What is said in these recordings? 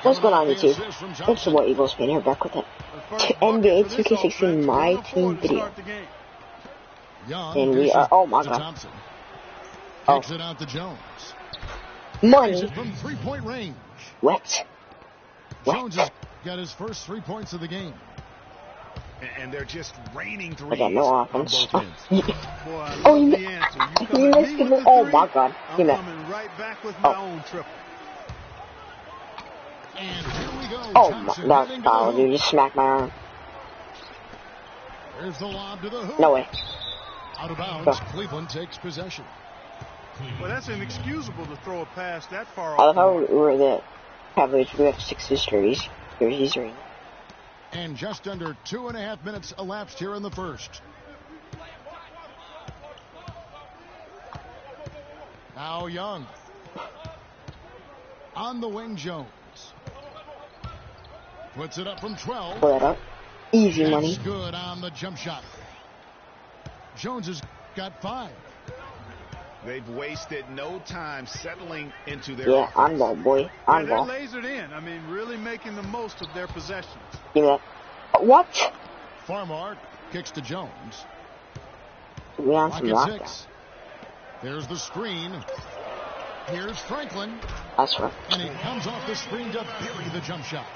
What's going on, YouTube? It's the War Eagles fan here, back with it. NBA 2K16 My Team video. And we are, oh my god. Oh. Money. From 3-point range. What? Jones has got his first 3 points of the game. And they're just raining threes. I got no offense. Boy, Oh, you missed it. Oh my god. I'm coming right back with my own triple. And here we go. Oh my god, dude, you just smacked my arm. There's the lob to the hoop. No way. Out of bounds, Cleveland takes possession. Well, that's inexcusable to throw a pass that far I off. love how we're the Cavaliers. We have 6 jerseys right now. And just under 2.5 minutes elapsed here in the first. Now Young. On the wing, Jones. Puts it up from 12. Pull that up. Easy That's money. Good on the jump shot. Jones has got 5. They've wasted no time settling into their Yeah, on ball, boy. On they're ball. lasered in. I mean, really making the most of their possessions. Give me that. What? Farmar kicks to Jones. We on some Lock at lockdown. 6. There's the screen. Here's Franklin. That's right. And he comes off the screen to bury the jump shot.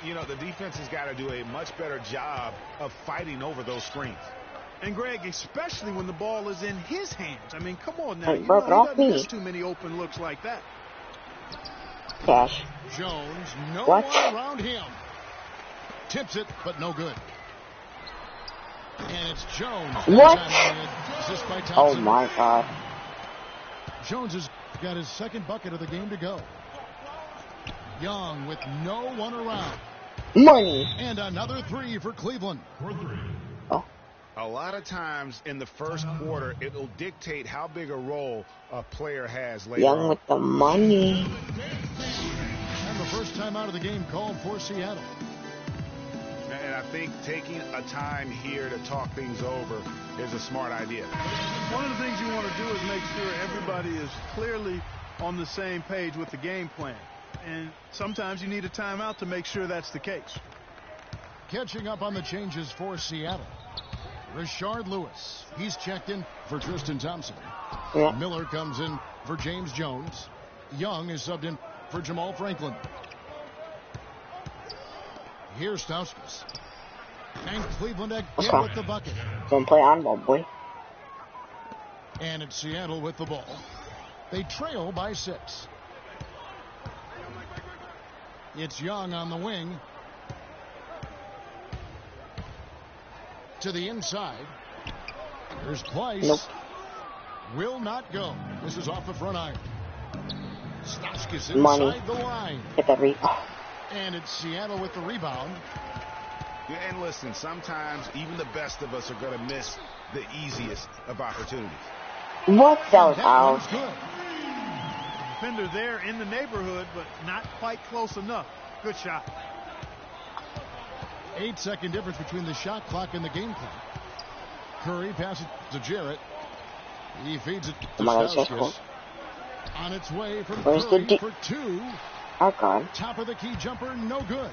You know, the defense has got to do a much better job of fighting over those screens. And, Greg, especially when the ball is in his hands. I mean, come on now. Hey, You broke it know, off he doesn't me. miss too many open looks like that. Cash. Jones, no What? one around him. Tips it, but no good. And it's Jones. What? Assist by Oh Thompson. my god. Jones has got his second bucket of the game to go. Young with no one around. Money. And another 3 for Cleveland. Oh. A lot of times in the first quarter, it'll dictate how big a role a player has later Young on. with the money. And the first time out of the game called for Seattle. And I think taking a time here to talk things over is a smart idea. One of the things you want to do is make sure everybody is clearly on the same page with the game plan. And sometimes you need a timeout to make sure that's the case. Catching up on the changes for Seattle. Rashard Lewis. He's checked in for Tristan Thompson. Yeah. Miller comes in for James Jones. Young is subbed in for Jamal Franklin. Here's Stauskas. And Cleveland again Okay. with the bucket. Don't play on ball, boy. And it's Seattle with the ball. They trail by 6. It's Young on the wing. To the inside. There's Place. Nope. Will not go. This is off the front iron. Stauskas Money. inside the line. Hit that re. Oh. And it's Seattle with the rebound. Yeah, and listen, sometimes even the best of us are going to miss the easiest of opportunities. What? That was That out. one's good. Defender there in the neighborhood, but not quite close enough. Good shot. 8-second difference between the shot clock and the game clock. Curry passes to Jarrett. He feeds it to Oh my God, that's Stauskas. cool. On its way from Where's the Curry D- for 2. Oh god. Top of the key jumper, no good.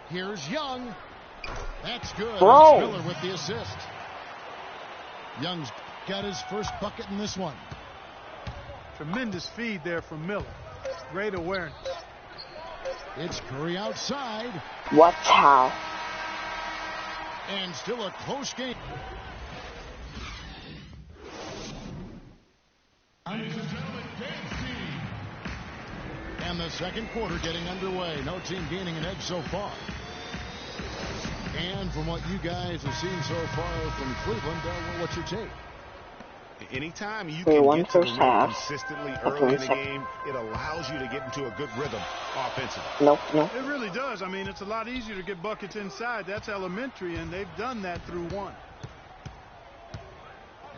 Here's Young. That's good. Bro. It's Miller with the assist. Young's got his first bucket in this one. Tremendous feed there from Miller. Great awareness. It's Curry outside. What? How? And still a close game. And the second quarter getting underway. No team gaining an edge so far. And from what you guys have seen so far from Cleveland, what's your take? Anytime you We can won get to the first rim half. consistently Okay, early in the second. game, it allows you to get into a good rhythm offensively. Nope, nope. It really does. I mean, it's a lot easier to get buckets inside. That's elementary, and they've done that through one.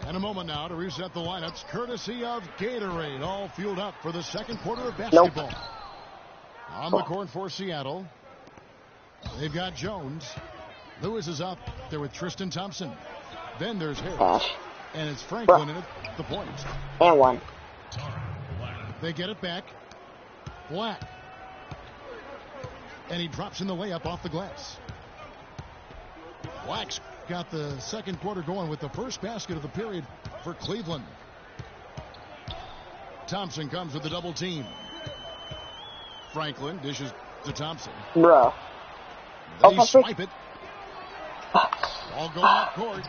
And a moment now to reset the lineups, courtesy of Gatorade, all fueled up for the second quarter of basketball. On the court for Seattle, they've got Jones. Lewis is up there with Tristan Thompson. Then there's Harris. Cash. And it's Franklin in at the point. And one. They get it back. Black. And he drops in the layup off the glass. Black's got the second quarter going with the first basket of the period for Cleveland. Thompson comes with the double team. Franklin dishes to Thompson. Bro. They swipe it. All going up court.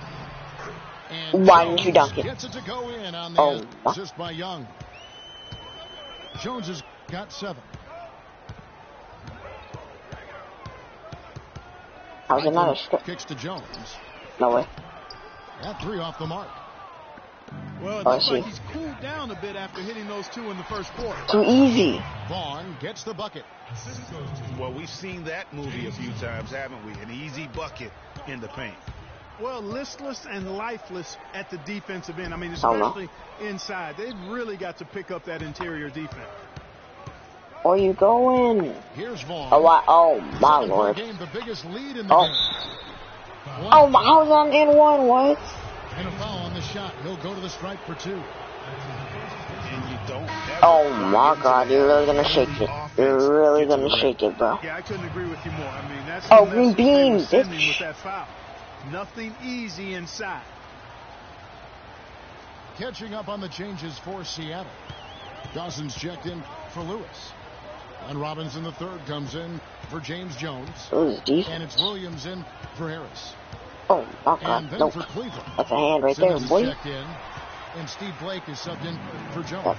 And why didn't you dunk it? Gets it to go in on the assist by Young. Jones has got 7. How's it not a strip? Kicks to Jones. No way. That 3 off the mark. Well, it looks like he's cooled down a bit after hitting those 2 in the first quarter. Too easy. Vaughn gets the bucket. Well, we've seen that movie a few times, haven't we? An easy bucket in the paint. Well, listless and lifeless at the defensive end. I mean, especially inside. They've really got to pick up that interior defense. Are you going? Here's Vaughn. Oh my lord. The biggest lead in the game. Oh my, how's on in 1? What? And a foul on the shot. He'll go to the stripe for 2. And you don't oh my god, you're really gonna shake it. You're really gonna shake it, bro. Yeah, I couldn't agree with you more. I mean, that's green bean, with that foul. Nothing easy inside. Catching up on the changes for Seattle. Dawson's checked in for Lewis. And Robinson the third comes in for James Jones. And it's Williams in for Harris. Oh my god, and then nope. for Cleveland. That's a hand right Simmons there, boy. Checked in, and Steve Blake is subbed in for Jones.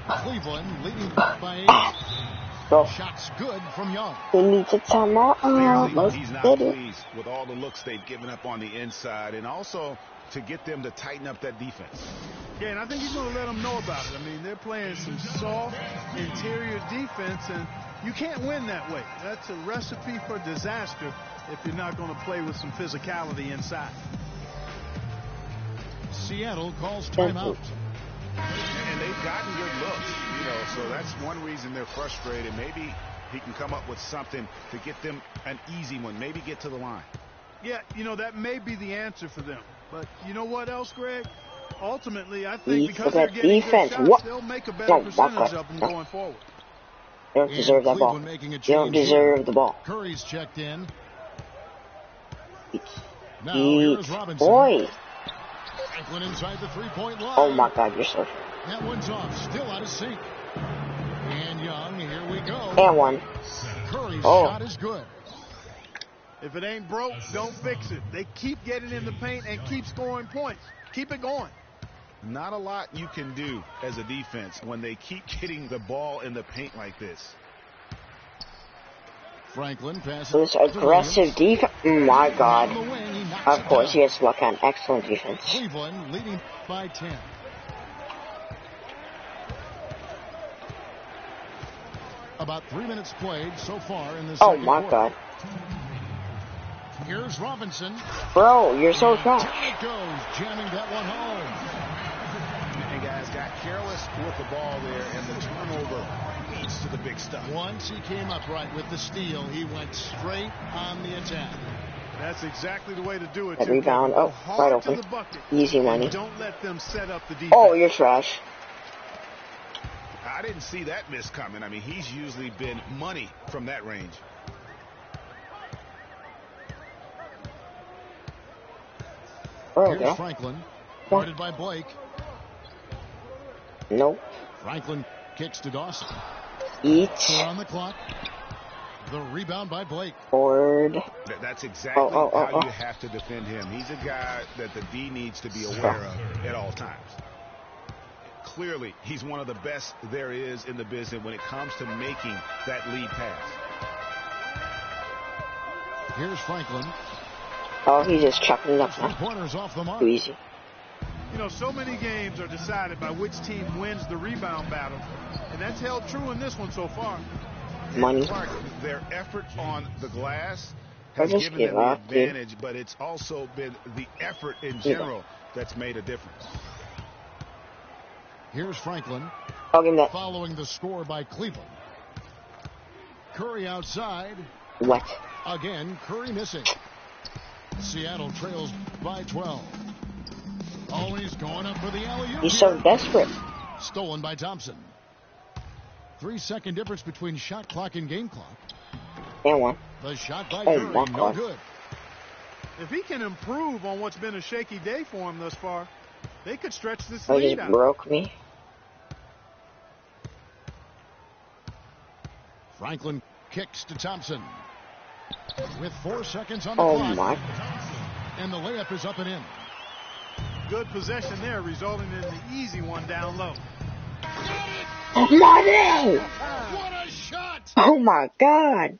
Cleveland leading by 8. Go. Shots good from Young. He needs a timeout. He's not pleased with all the looks they've given up on the inside, and also to get them to tighten up that defense. Yeah, and I think he's going to let them know about it. I mean, they're playing some soft interior defense, and you can't win that way. That's a recipe for disaster if you're not going to play with some physicality inside. Seattle calls timeout. And they've gotten good looks, so that's one reason they're frustrated. Maybe he can come up with something to get them an easy one, maybe get to the line. Yeah, that may be the answer for them. But you know what else, Greg? Ultimately, I think because they're getting good shots, they'll make a better percentage of them going forward. They don't deserve that ball. They don't deserve the ball. Curry's checked in. Now here's Robinson. Boy. Franklin inside the three-point line. Oh my god, you're so... That one's off, still out of sync. And Young, here we go. And 1. Curry's shot is good. If it ain't broke, don't fix it. They keep getting in the paint and keep scoring points. Keep it going. Not a lot you can do as a defense when they keep getting the ball in the paint like this. Franklin passes. This aggressive defense. My god. Of course, he has to look at excellent defense. Cleveland leading by 10. About 3 minutes played so far in this. Oh my god. Here's Robinson. Bro, you're so trash. It goes, jamming that one home. And guys got careless with the ball there, and the turnover leads to the big stuff. Once he came up right with the steal, he went straight on the attack. That's exactly the way to do it. That rebound. Oh, right open. Easy money. Don't let them set up the defense. Oh, you're trash. I didn't see that miss coming. I mean, he's usually been money from that range. Here's Franklin, guarded by Blake. Nope. Franklin kicks to Dawson. Eat. 4 on the clock. The rebound by Blake. Forward. That's exactly how you have to defend him. He's a guy that the D needs to be aware of at all times. Clearly, he's one of the best there is in the business when it comes to making that lead pass. Here's Franklin. Oh, he's just chucking it up now. Corners off the mark. Too easy. So many games are decided by which team wins the rebound battle, and that's held true in this one so far. Money. Clark, their effort on the glass has given them the advantage, but it's also been the effort in general that's made a difference. Here's Franklin. I'll give him that. Following the score by Cleveland. Curry outside. What? Again, Curry missing. Seattle trails by 12. Always going up for the alley-oop. He's so desperate. Stolen by Thompson. 3-second difference between shot clock and game clock. And one. The shot by Curry, no good. If he can improve on what's been a shaky day for him thus far, they could stretch this Oh, lead he out. broke me. Franklin kicks to Thompson. With 4 seconds on the clock. Oh, my. And the layup is up and in. Good possession there, resulting in the easy one down low. Money! What a shot! Oh, my God.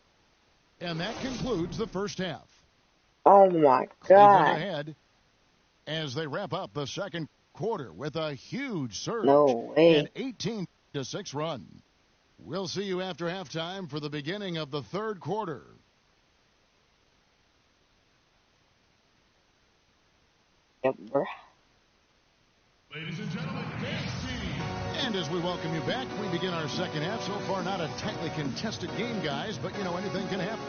And that concludes the first half. Oh, my Cleveland God. ahead as they wrap up the second quarter with a huge surge. No way. An 18-6 run. We'll see you after halftime for the beginning of the third quarter. Yep, bro. Ladies and gentlemen, and as we welcome you back, we begin our second half. So far, not a tightly contested game, guys, but, you know, anything can happen.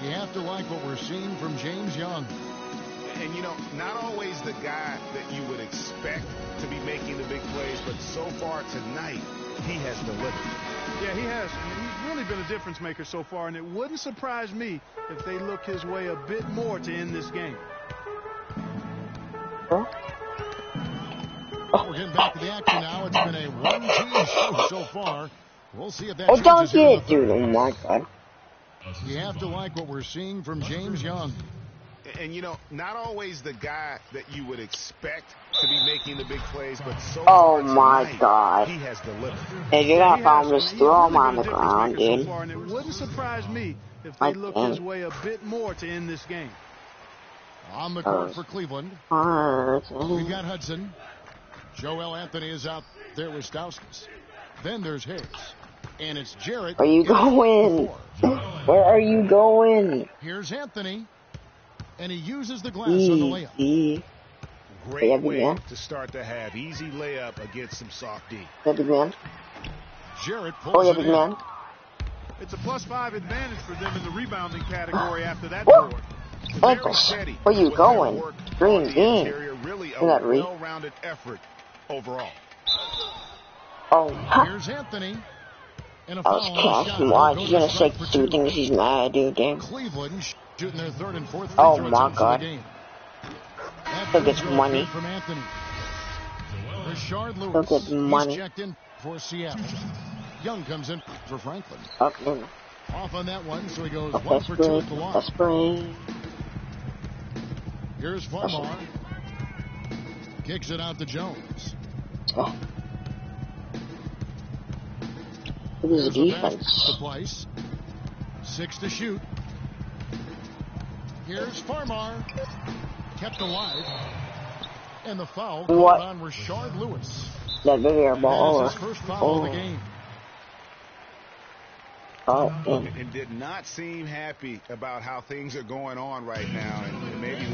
You have to like what we're seeing from James Young. And, you know, not always the guy that you would expect to be making the big plays, but so far tonight, he has delivered. Yeah, he has. He's really been a difference maker so far, and it wouldn't surprise me if they look his way a bit more to end this game. Huh? We're getting back to the action now. It's been a one-team show so far. We'll see if that Oh, changes don't here in get, the dude. third. Oh, my God. You have to like what we're seeing from James Young. And, you know, not always the guy that you would expect to be making the big plays, but so Oh, far my tonight, God. he has delivered. Hey, you gotta find just throw him on the ground, So dude. far, and it wouldn't surprise me if they look his way a bit more to end this game. On the court for Cleveland, we've got Hudson. Joel Anthony is out there with Stauskas. Then there's Hicks. And it's Jarrett. Where you going? Where are you going? Here's Anthony. And he uses the glass on the layup. Great way to start to have. Easy layup against some soft D. Yeah, big man. Jarrett pulls it big in. man. It's a +5 advantage for them in the rebounding category after that board. Ankles. Where you going? Green bean. Really a That read. well-rounded effort overall. Oh, Here's Anthony. And a I was foul on the casting. shot. Watch, Go he's to gonna strike say for two two. things he's mad, dude. Damn. Cleveland shooting their third and fourth free Oh, throw my attempts God. of the game. He'll get money. Good from Anthony. Rashard He'll Lewis. get money. He's checked in for Seattle. Young comes in for Franklin. Okay. Off on that one, so he goes Okay, 1 for 2 spring. at the line. That's spring. Here's Farmar. Kicks it out to Jones. Oh. It is a There's the defense. to place. 6 to shoot. Here's Farmar. Kept alive. And the foul called What? on Rashard Lewis. That big air That ball. is his first foul of the game. Oh, And did not seem happy about how things are going on right now, and maybe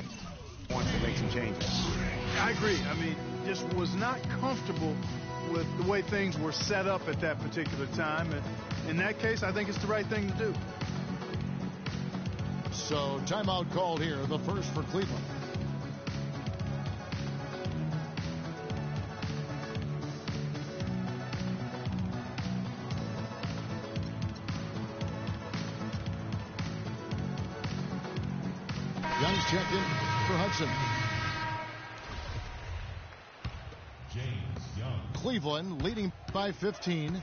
wants to make some changes. I agree. I mean, just was not comfortable with the way things were set up at that particular time. And in that case, I think it's the right thing to do. So timeout called here, the first for Cleveland. Young's checked in for Hudson. James Young. Cleveland leading by 15.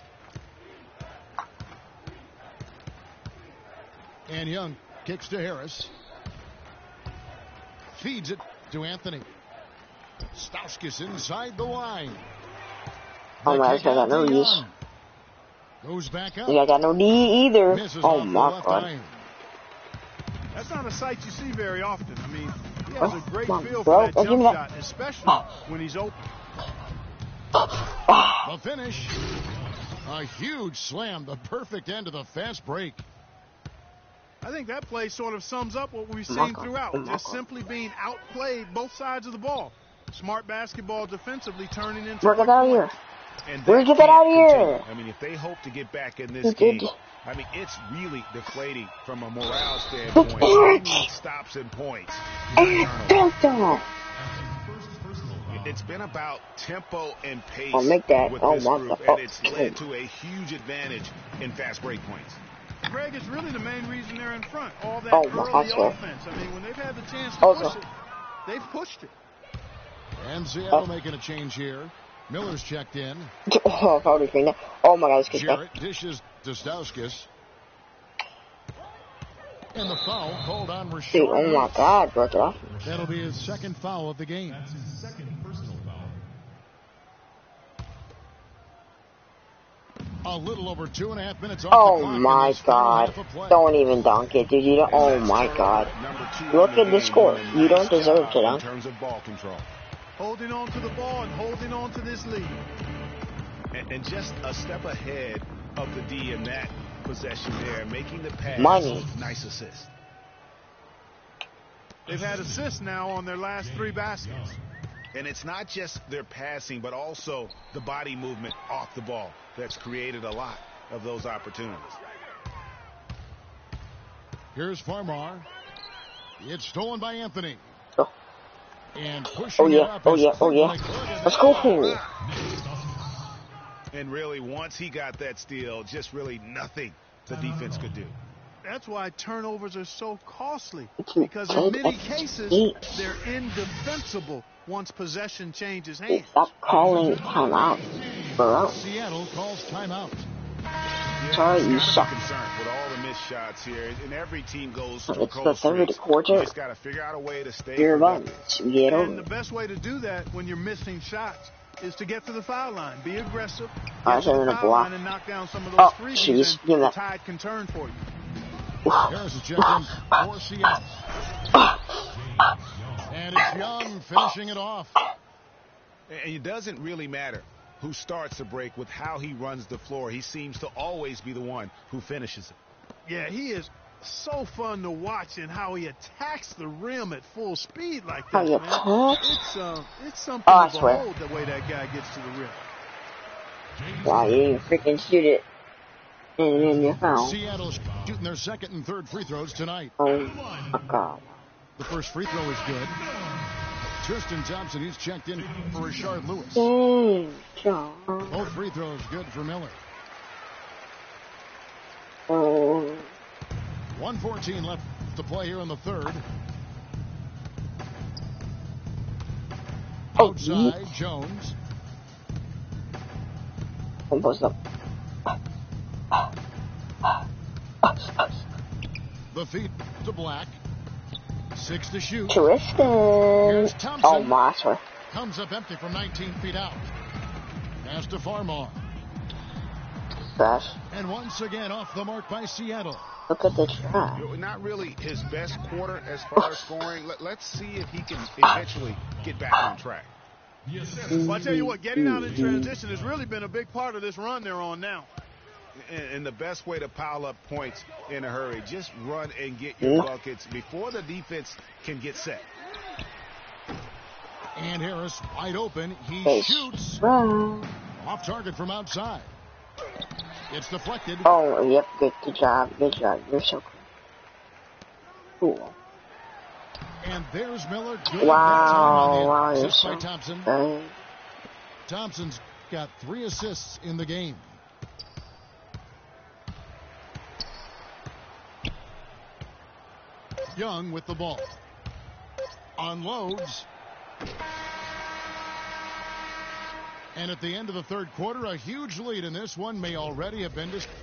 And Young kicks to Harris. Feeds it to Anthony. Stauskas inside the line. oh my, I got no use. Goes back up. Yeah, I got no D either. Misses Oh off the my left God. iron. That's not a sight you see very often. I mean, he has a great come on, feel bro. for that Give jump me that. shot, especially when he's open. The finish. A huge slam. The perfect end of the fast break. I think that play sort of sums up what we've Oh my seen God. throughout. Oh my Just God. simply being outplayed both sides of the ball. Smart basketball defensively turning into Work it out here. And Where'd you that get out can't of continue. here? I mean, if they hope to get back in You this did. game, I mean, it's really deflating from a morale standpoint. They need stops and points. Don't. It's been about tempo and pace make that. with Oh, this my group, God. and it's led to a huge advantage in fast break points. Greg, it's really the main reason they're in front. All that Oh, early offense. I mean, when they've had the chance to push it, they've pushed it. And Seattle making a change here. Miller's checked in. Oh, oh my God, it's Jarrett dishes to Stauskas. And the foul called on Rashard. Dude, oh my God, broke it off. That'll be his second foul of the game. That's his second personal foul. A little over 2.5 minutes off Oh the clock. my God. Don't even dunk it, dude. You don't, oh my God. Look at the score. You don't deserve to dunk. In terms of ball control. Holding on to the ball and holding on to this lead. And just a step ahead of the D in that possession there, making the pass. Money. Nice assist. They've had assists now on their last 3 baskets. And it's not just their passing, but also the body movement off the ball that's created a lot of those opportunities. Here's Farmar. It's stolen by Anthony. Oh. And pushing Oh, yeah. it up. Oh, yeah. Oh, yeah. Let's go for it. And really, once he got that steal, just really nothing the defense could do. That's why turnovers are so costly. Because in many cases, they're indefensible once possession changes hands. Stop calling timeout, bro. Seattle calls timeout. Sorry, you suck. Concerned with all the missed shots here, and every team goes through It's the cold third streaks. quarter. You just got to figure out a way to stay You're productive. right. Get over And the it. best way to do that when you're missing shots is to get to the foul line. Be aggressive. Alright, Get to so the I'm gonna foul block. line and knock down some of those freebies, jeez. Give and me the that. tide can turn for you. Harris is checked in for Seattle. And it's Young finishing it off. And it doesn't really matter who starts the break with how he runs the floor. He seems to always be the one who finishes it. Yeah, he is so fun to watch in how he attacks the rim at full speed like that, you man. attack? It's something I to swear. behold the way that guy gets to the rim. Wow, you didn't freaking shoot it. And then you foul. Seattle shooting their second and third free throws tonight. Oh my God. The first free throw is good. Tristan Thompson, he's checked in for Rashard Lewis. Dang, John. Both free throws good for Miller. Oh. 1:14 left to play here in the third. Outside, Jones. Post up. The feed to Black. 6 to shoot. Tristan. Here's Thompson. Oh, my, I swear. Comes up empty from 19 feet out. Pass to Farmar. Gosh. And once again off the mark by Seattle. Look at the try. Not really his best quarter as far as scoring. Let's see if he can eventually get back on track. Well, I tell you what, getting out in transition has really been a big part of this run they're on now. And the best way to pile up points in a hurry, just run and get your buckets before the defense can get set. And Harris wide open. He shoots. Off target from outside. It's deflected. Oh, yep. Good job. Good job. You're so cool. And there's Miller. Good Wow. Assist You're by so Thompson. good. Thompson's got 3 assists in the game. Young with the ball. Unloads. And at the end of the third quarter, a huge lead in this one may already have been discovered.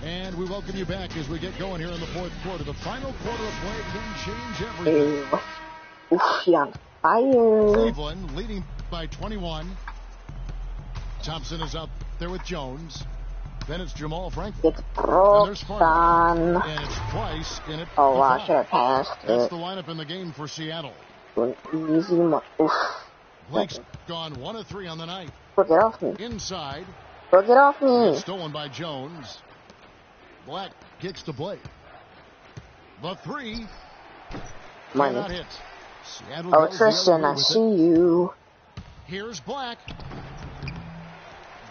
And we welcome you back as we get going here in the fourth quarter. The final quarter of play can change everything. Oof, Young. Fire. Cleveland leading by 21. Thompson is out there with Jones. Then it's Jamal Franklin. It's broke down. And it's Price in it. Oh, wow, I should have passed That's it. the lineup in the game for Seattle. An easy one. Oof. Blake's gone 1 of 3 on the night. Broke it off me. Inside. Broke it off me. It's stolen by Jones. Black kicks to Blake. The 3. Money. Not hit. Seattle Oh, goes Tristan, the I other way see with it. you. Here's Black.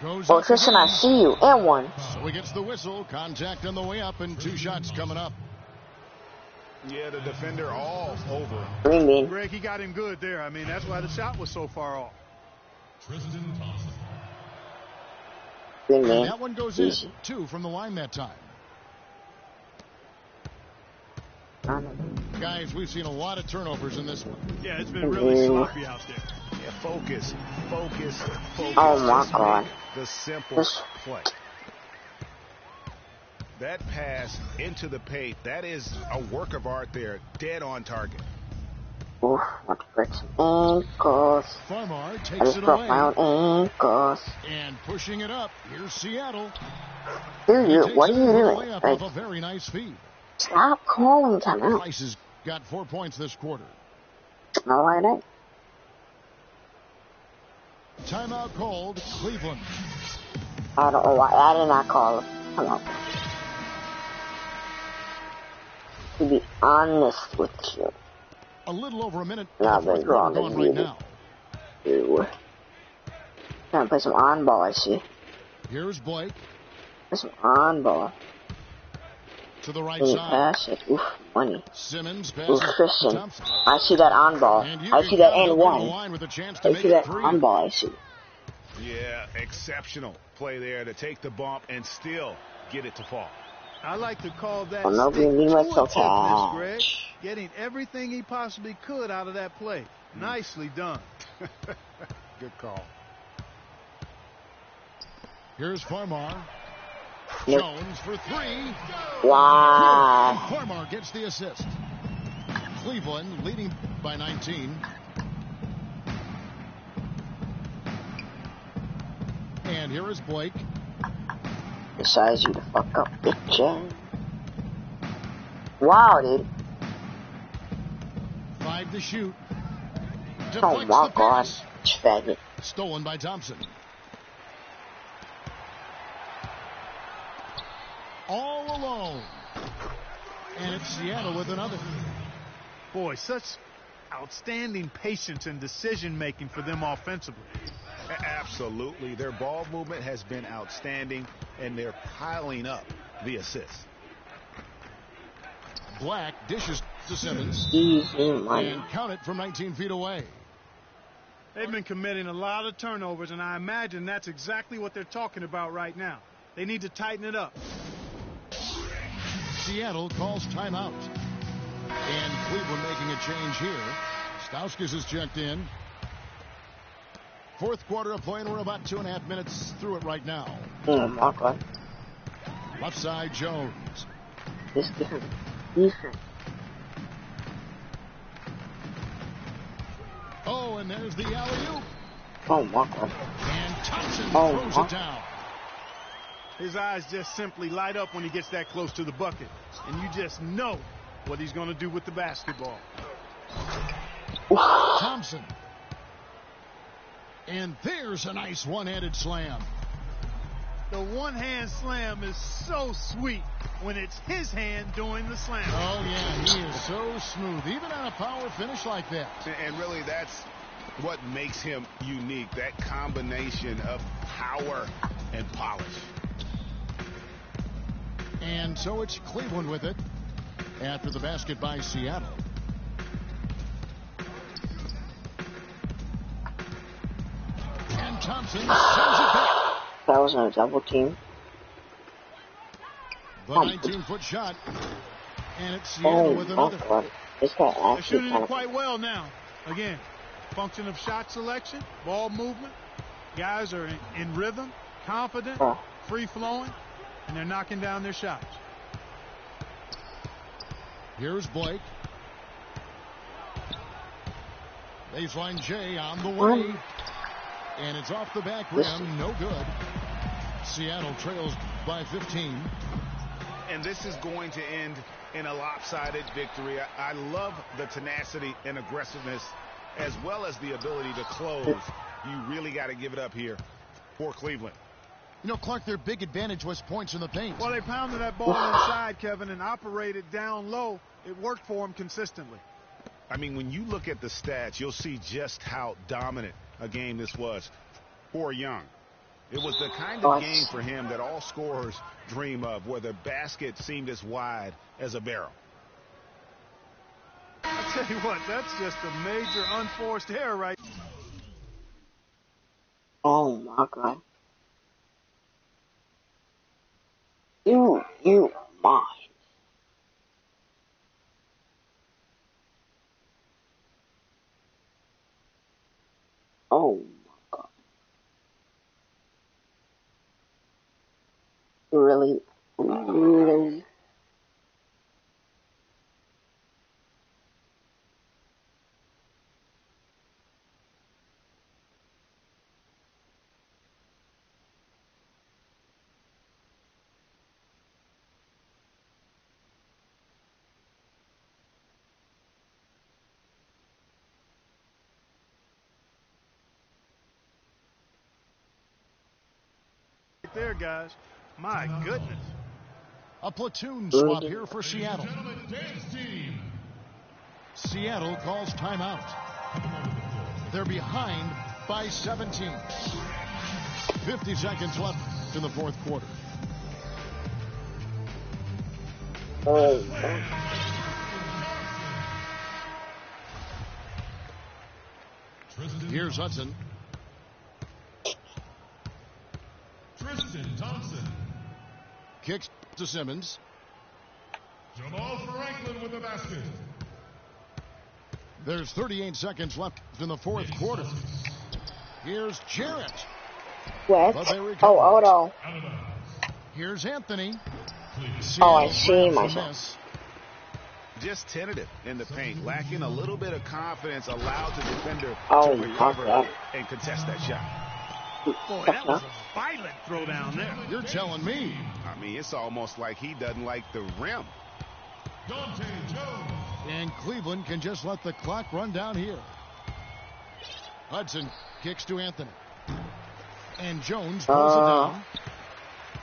Goes Oh, up Tristan, again. I see you. And one. So he gets the whistle. Contact on the way up and 2 shots coming up. Yeah, the defender all over him. Green bean. Greg, he got him good there. I mean, that's why the shot was so far off. Tristan Thompson. Green bean. That one goes in. 2 from the line that time. Guys, we've seen a lot of turnovers in this one. Yeah, it's been really sloppy out there. Yeah, focus. Oh my God. The simple play. That pass into the paint, that is a work of art there. Dead on target. Oof, what breaks ankles. Farmar I takes just it broke away. my own ankles. And pushing it up. Here's Seattle. Dude, what are you doing? Off Like, a very nice feed. stop calling timeout. Price has got 4 points this quarter. No, I don't. Timeout called Cleveland. I don't know why. I did not call it. Come on. To be honest with you. A little over a minute. I've been drawn going right now. Ew. Trying to play some on ball, I see. Here's Blake. Play some on ball. To the right Can you side. pass it? Oof, money. Simmons Oof, passes Christian. to Thompson. I see that on ball. I see that and one. With a chance to I make see it that 3. on ball, I see. Yeah, exceptional play there to take the bump and still get it to fall. I like to call that Well, nobody stick knew to what's so attentiveness, Greg. fast. Getting everything he possibly could out of that play. Nicely done. Good call. Here's Farmar. Nope. Jones for 3. Wow. Farmar gets the assist. Cleveland leading by 19. And here is Blake. Besides you to fuck up, bitch. Wow, dude. 5 to shoot. Oh Deflects my the God. pass. Faggot. Stolen by Thompson. All alone. And it's Seattle with another. Boy, such outstanding patience and decision-making for them offensively. Absolutely. Their ball movement has been outstanding, and they're piling up the assists. Black dishes to Simmons. Easy money. And count it from 19 feet away. They've been committing a lot of turnovers, and I imagine that's exactly what they're talking about right now. They need to tighten it up. Seattle calls timeout. And Cleveland making a change here. Stauskas is checked in. 4th quarter of play, and we're about 2.5 minutes through it right now. Oh my God. Left side, Jones. This different. Different. Oh, and there's the alley-oop. Oh my God. And Thompson Oh, throws my. it down. His eyes just simply light up when he gets that close to the bucket. And you just know what he's going to do with the basketball. Thompson. And there's a nice one-handed slam. The one-hand slam is so sweet when it's his hand doing the slam. Oh, yeah, he is so smooth, even on a power finish like that. And really, that's what makes him unique, that combination of power and polish. And so it's Cleveland with it after the basket by Seattle. And Thompson sends it back. That was a double team. The 19-foot shot. And it's Seattle Oh with my another. God. This guy They're actually shooting kind it of. quite well now. Again, function of shot selection, ball movement. Guys are in rhythm, confident, free-flowing, and they're knocking down their shots. Here's Blake. Baseline J on the way. And it's off the back rim. No good. Seattle trails by 15. And this is going to end in a lopsided victory. I love the tenacity and aggressiveness as well as the ability to close. You really got to give it up here for Cleveland. You know, Clark, their big advantage was points in the paint. Well, they pounded that ball inside, Kevin, and operated down low. It worked for them consistently. I mean, when you look at the stats, you'll see just how dominant a game this was for Young. It was the kind of game for him that all scorers dream of, where the basket seemed as wide as a barrel. tell you what, that's just a major unforced error, right? Oh my God. You mind. Oh my God. Really? Really? There, guys. My goodness. A platoon swap here for Seattle. Seattle calls timeout. They're behind by 17. 50 seconds left in the fourth quarter. Oh. Here's Hudson. Tristan Thompson. Kicks to Simmons. Jamal Franklin with the basket. There's 38 seconds left in the fourth quarter. Here's Jarrett. What? Oh, hold on. Here's Anthony. Oh, I see myself. Just tentative in the paint, lacking a little bit of confidence, allowed the defender to recover and contest that shot. Boy, that was a violent throw down there. You're telling me. I mean, it's almost like he doesn't like the rim. Dante Jones. And Cleveland can just let the clock run down here. Hudson kicks to Anthony. And Jones pulls it down.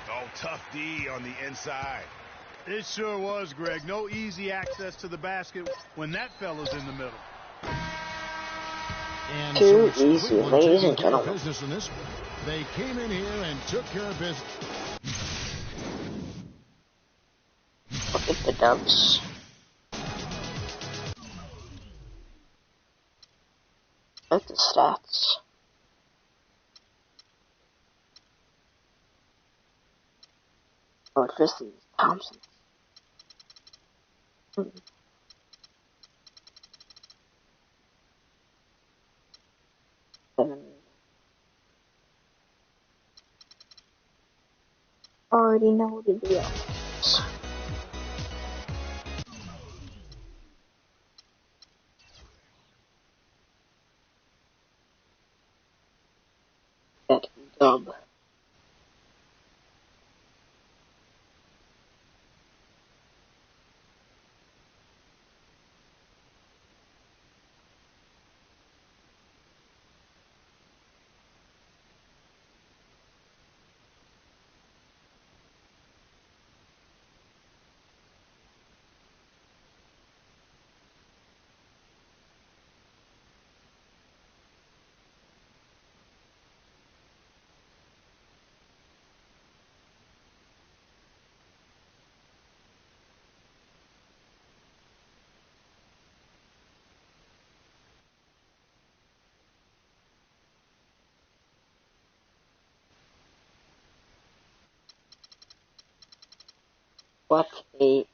Oh, tough D on the inside. It sure was, Greg. No easy access to the basket when that fella's in the middle. And too so easy, ladies and gentlemen. Business in this. They came in here and took care of business. Look at the Dubs. Look at the stats. Oh, Tristan Thompson. Already know the deal. That dub. What a